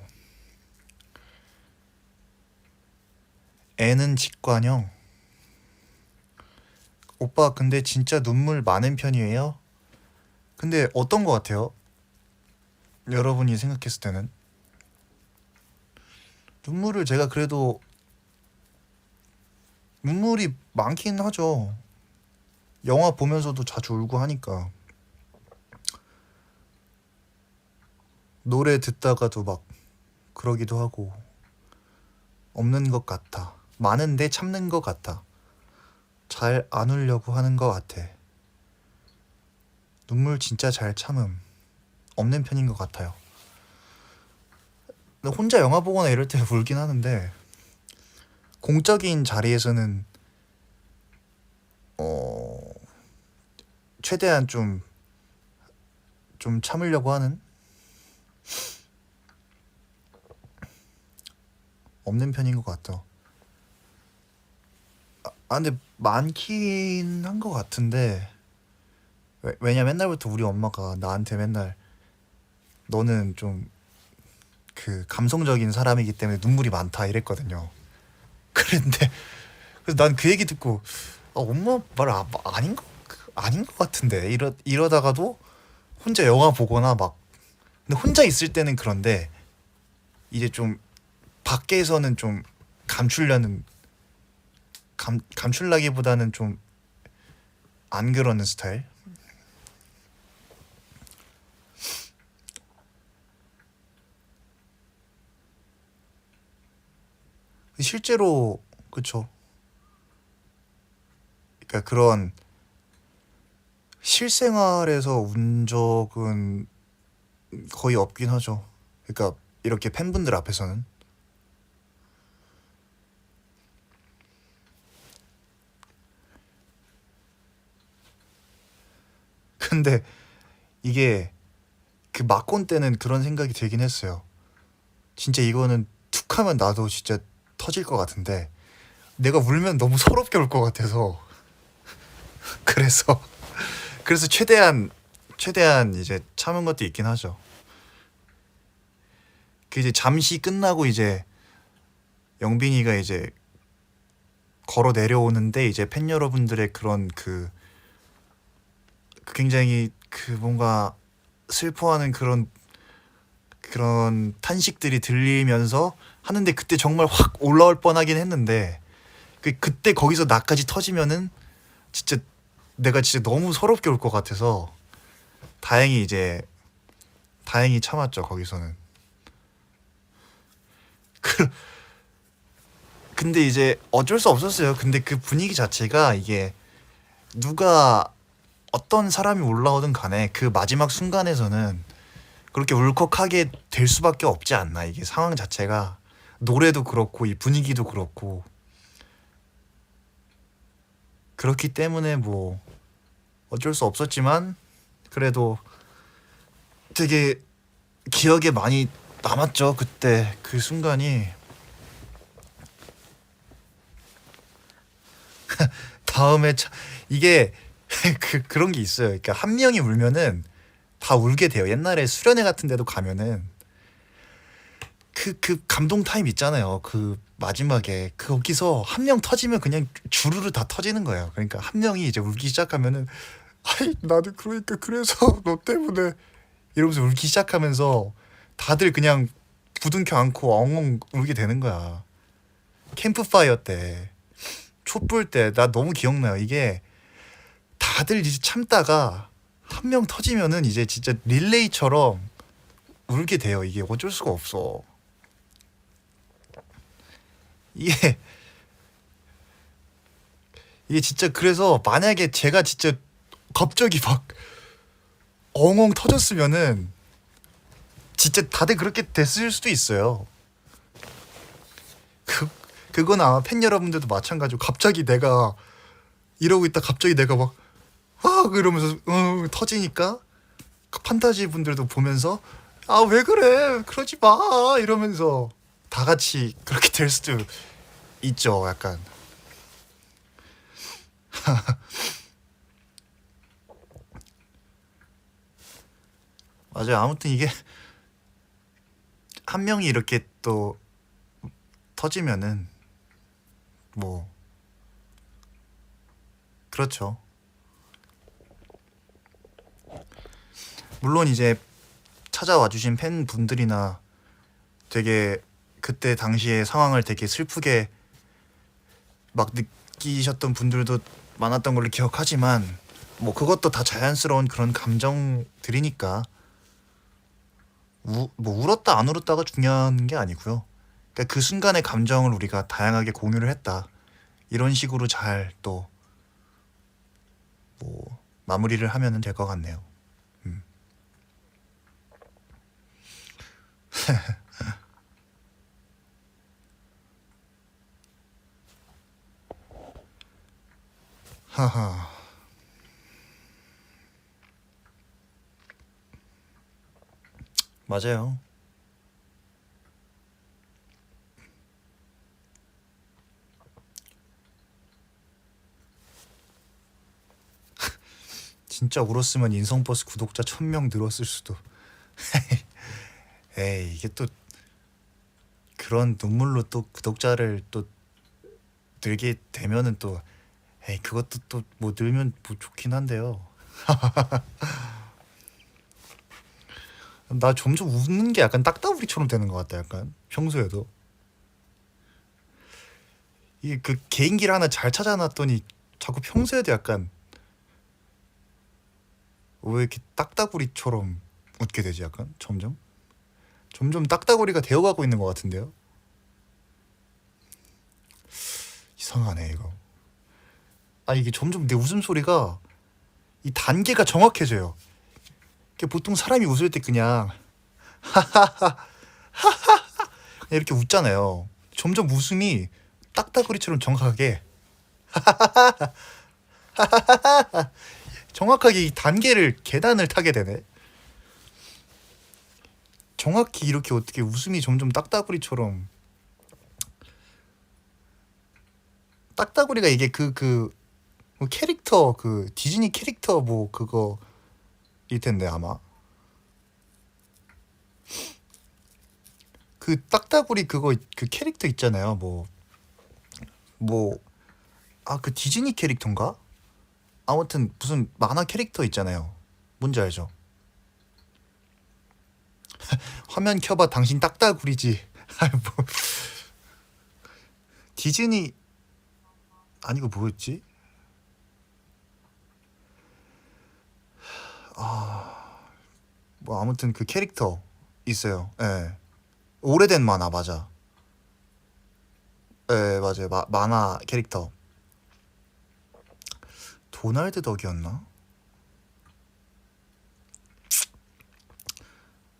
N은 직관형. 오빠 근데 진짜 눈물 많은 편이에요? 근데 어떤 거 같아요? 여러분이 생각했을 때는 눈물을 제가 그래도 눈물이 많긴 하죠. 영화 보면서도 자주 울고 하니까. 노래 듣다가도 막 그러기도 하고. 없는 것 같아. 많은데 참는 것 같아. 잘 안 울려고 하는 것 같아. 눈물 진짜 잘 참음. 없는 편인 것 같아요. 근데 혼자 영화 보거나 이럴 때 울긴 하는데 공적인 자리에서는 최대한 좀 참으려고 하는, 없는 편인 것 같아. 근데 많긴 한 것 같은데, 왜냐면 맨날부터 우리 엄마가 나한테 맨날 너는 좀 그 감성적인 사람이기 때문에 눈물이 많다 이랬거든요. 그런데 그래서 난 그 얘기 듣고 엄마 말 아닌 것 같은데 이러다가도 혼자 영화 보거나 막, 근데 혼자 있을 때는 그런데 이제 좀 밖에서는 좀 감추려는, 감출라기보다는 좀 안 그러는 스타일. 실제로 그쵸. 그러니까 그런 실생활에서 운 적은 거의 없긴 하죠. 그러니까 이렇게 팬분들 앞에서는. 근데 이게 그 막콘 때는 그런 생각이 들긴 했어요. 진짜 이거는 툭 하면 나도 진짜 터질 것 같은데 내가 울면 너무 서럽게 울 것 같아서 그래서 최대한 이제 참은 것도 있긴 하죠. 그 이제 잠시 끝나고 이제 영빈이가 이제 걸어 내려오는데 이제 팬 여러분들의 그런 그 굉장히 그 뭔가 슬퍼하는 그런 탄식들이 들리면서 하는데, 그때 정말 확 올라올 뻔하긴 했는데 그때 거기서 나까지 터지면은 진짜 내가 진짜 너무 서럽게 울 것 같아서 다행히 참았죠 거기서는. 근데 이제 어쩔 수 없었어요. 근데 그 분위기 자체가 이게 누가 어떤 사람이 올라오든 간에 그 마지막 순간에서는 그렇게 울컥하게 될 수밖에 없지 않나. 이게 상황 자체가 노래도 그렇고 이 분위기도 그렇고 그렇기 때문에 뭐 어쩔 수 없었지만 그래도 되게 기억에 많이 남았죠. 그때 그 순간이. 다음에 이게 그런 게 있어요. 그러니까 한 명이 울면은 다 울게 돼요. 옛날에 수련회 같은 데도 가면은 그 감동 타임 있잖아요. 그 마지막에 거기서 한 명 터지면 그냥 주르르 다 터지는 거예요. 그러니까 한 명이 이제 울기 시작하면은 아이 나도 그러니까 그래서 너 때문에 이러면서 울기 시작하면서 다들 그냥 부둥켜 안고 엉엉 울게 되는 거야. 캠프파이어 때, 촛불 때 나 너무 기억나요. 이게 다들 이제 참다가 한 명 터지면은 이제 진짜 릴레이처럼 울게 돼요. 이게 어쩔 수가 없어. 이게 이게 진짜 그래서 만약에 제가 진짜 갑자기 막 엉엉 터졌으면은 진짜 다들 그렇게 됐을 수도 있어요. 그건 아마 팬 여러분들도 마찬가지고 갑자기 내가 이러고 있다 갑자기 내가 막 이러면서 터지니까 그 판타지 분들도 보면서 아 왜 그래 그러지 마 이러면서 다 같이 그렇게 될 수도 있죠. 약간 맞아요. 아무튼 이게 한 명이 이렇게 또 터지면은 뭐 그렇죠. 물론 이제 찾아와 주신 팬분들이나 되게 그때 당시의 상황을 되게 슬프게 막 느끼셨던 분들도 많았던 걸로 기억하지만 뭐 그것도 다 자연스러운 그런 감정들이니까 뭐 울었다 안 울었다가 중요한 게 아니고요. 그러니까 그 순간의 감정을 우리가 다양하게 공유를 했다. 이런 식으로 잘 또 뭐 마무리를 하면 될 것 같네요. 음. 하하. 맞아요. 진짜 울었으면 인성버스 구독자 1000명 늘었을 수도. 에이 이게 또 그런 눈물로 또 구독자를 또 늘게 되면은 또 에이 그것도 또 뭐 늘면 뭐 좋긴 한데요. 나 점점 웃는 게 약간 딱따구리처럼 되는 것 같다. 약간 평소에도 이게 그 개인기를 하나 잘 찾아놨더니 자꾸 평소에도 약간 왜 이렇게 딱따구리처럼 웃게 되지? 약간 점점 딱따구리가 되어가고 있는 것 같은데요. 이상하네 이거. 아 이게 점점 내 웃음소리가 이 단계가 정확해져요. 이게 보통 사람이 웃을 때 그냥 이렇게 웃잖아요. 점점 웃음이 딱따구리처럼 정확하게 이 단계를 계단을 타게 되네. 정확히 이렇게 어떻게 웃음이 점점 딱따구리가 이게 뭐 캐릭터 그 디즈니 캐릭터 뭐 그거 일 텐데 아마 그 딱따구리 그거 그 캐릭터 있잖아요. 그 디즈니 캐릭터인가? 아무튼 무슨 만화 캐릭터 있잖아요. 뭔지 알죠? 화면 켜봐 당신 딱따구리지. 뭐 디즈니 아니고 뭐였지? 뭐 아무튼 그 캐릭터 있어요. 예. 오래된 만화 맞아. 네, 맞아요. 만화 캐릭터 도날드 덕이었나?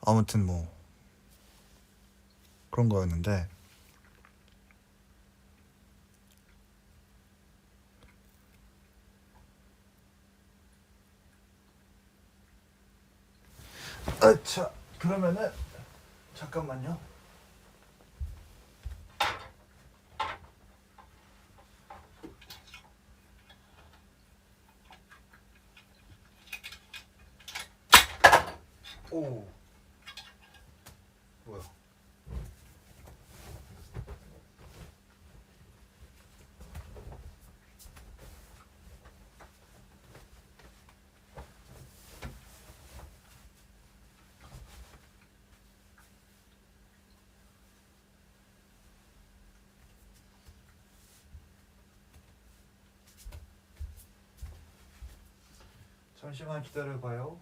아무튼 뭐 그런 거였는데 자 그러면은 잠깐만요. 오 뭐야? 잠시만 기다려봐요.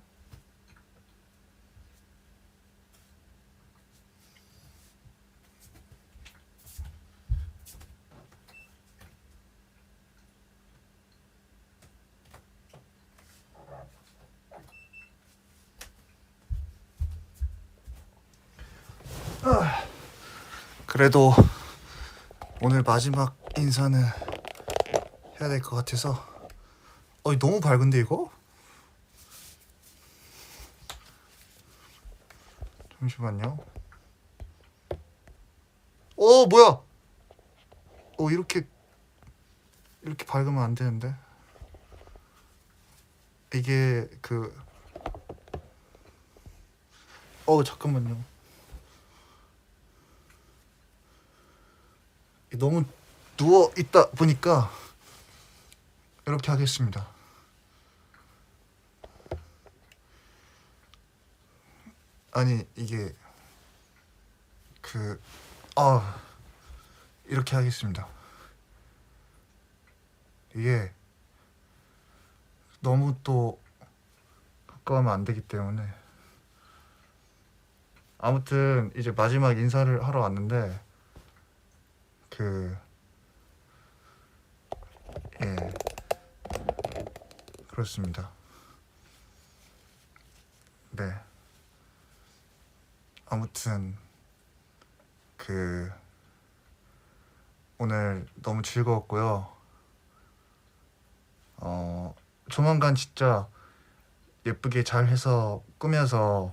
그래도 오늘 마지막 인사는 해야 될 것 같아서. 너무 밝은데 이거? 잠시만요. 뭐야? 이렇게 밝으면 안 되는데. 이게 잠깐만요. 너무 누워 있다 보니까 이렇게 하겠습니다. 아니 이게 이렇게 하겠습니다. 이게 너무 또 가까우면 안 되기 때문에. 아무튼 이제 마지막 인사를 하러 왔는데 예, 그렇습니다. 네. 아무튼 오늘 너무 즐거웠고요. 조만간 진짜 예쁘게 잘 해서 꾸며서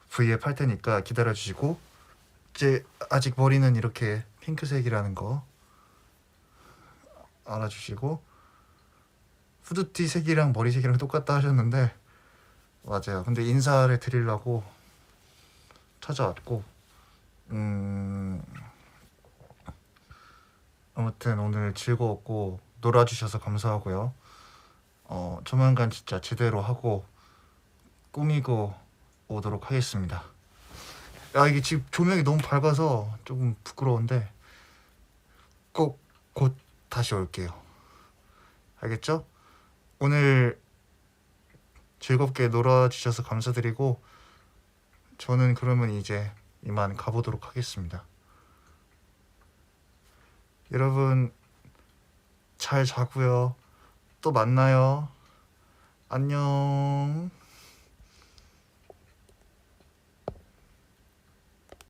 V앱 할 테니까 기다려 주시고, 이제 아직 머리는 이렇게 핑크색이라는 거 알아주시고, 후드티 색이랑 머리 색이랑 똑같다 하셨는데 맞아요. 근데 인사를 드리려고 찾아왔고, 아무튼 오늘 즐거웠고 놀아주셔서 감사하고요. 조만간 진짜 제대로 하고 꾸미고 오도록 하겠습니다. 이게 지금 조명이 너무 밝아서 조금 부끄러운데 꼭 곧 다시 올게요. 알겠죠? 오늘 즐겁게 놀아주셔서 감사드리고 저는 그러면 이제 이만 가보도록 하겠습니다. 여러분 잘 자고요. 또 만나요. 안녕.